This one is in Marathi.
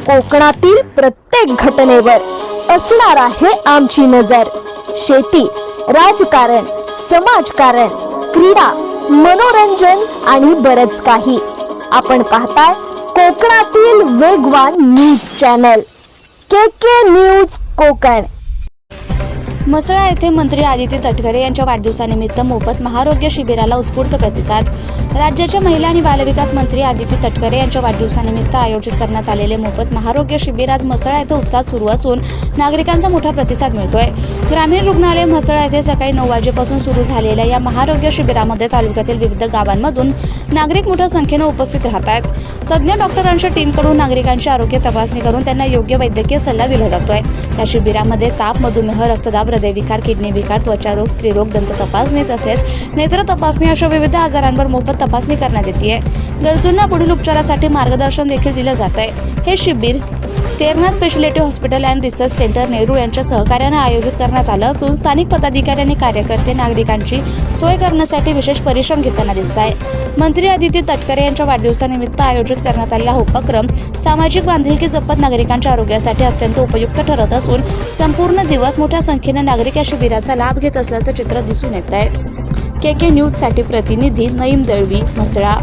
कोकणातील प्रत्येक घटनेवर असणार आहे आमची नजर। शेती, राजकारण, समाजकारण, क्रीडा, मनोरंजन आणि बरंच काही। आपण पाहताय कोकणातील वेगवान news channel K news Konkan. Mhasala येथे मंत्री आदिती तटकरे यांच्या वाढदिवसानिमित्त मोफत महाआरोग्य शिबिराला उत्स्फूर्त प्रतिसाद। राज्याच्या महिला आणि बालविकास मंत्री आदिती तटकरे यांच्या वाढदिवसानिमित्त आयोजित करण्यात आलेले मोफत महाआरोग्य शिबिर आज म्हसळा येथे उत्साहात सुरू असून नागरिकांचा मोठा प्रतिसाद मिळतोय। ग्रामीण रुग्णालय म्हसळा येथे सकाळी 9 वाजेपासून सुरू झालेल्या या महाआरोग्य शिबिरामध्ये तालुक्यातील विविध गावांमधून नागरिक मोठ्या संख्येने उपस्थित राहत आहेत। तज्ञ डॉक्टरांच्या टीमकडून नागरिकांची आरोग्य तपासणी करून त्यांना योग्य वैद्यकीय सल्ला दिला जातोय। या शिबिरामध्ये ताप, मधुमेह, रक्तदाब, हृदयविकार, किडनी विकार, त्वचारोग, स्त्रीरोग, दंत तपासणी तसेच नेत्र तपासणी अशा विविध आजारांवर मोफत तपासणी करण्यात येते। गरजूंना पुढील उपचारासाठी मार्गदर्शन देखील दिले जात आहे। हे शिबिर Terna speciality hospital and research centre Nerul यांच्या सहकार्याने आयोजित करण्यात आलं असून स्थानिक पदाधिकारी आणि कार्यकर्ते नागरिकांची सोय करण्यासाठी विशेष परिश्रम घेताना दिसत आहे। मंत्री आदिती तटकरे यांच्या वाढदिवसानिमित्त आयोजित करण्यात आलेला उपक्रम सामाजिक बांधिलकी जपत नागरिकांच्या आरोग्यासाठी अत्यंत उपयुक्त ठरत असून संपूर्ण दिवस मोठ्या संख्येने नागरिक या शिबिराचा लाभ घेत असल्याचं चित्र दिसून येत आहे। के न्यूज साठी प्रतिनिधी नईम दळवी, म्हसळा।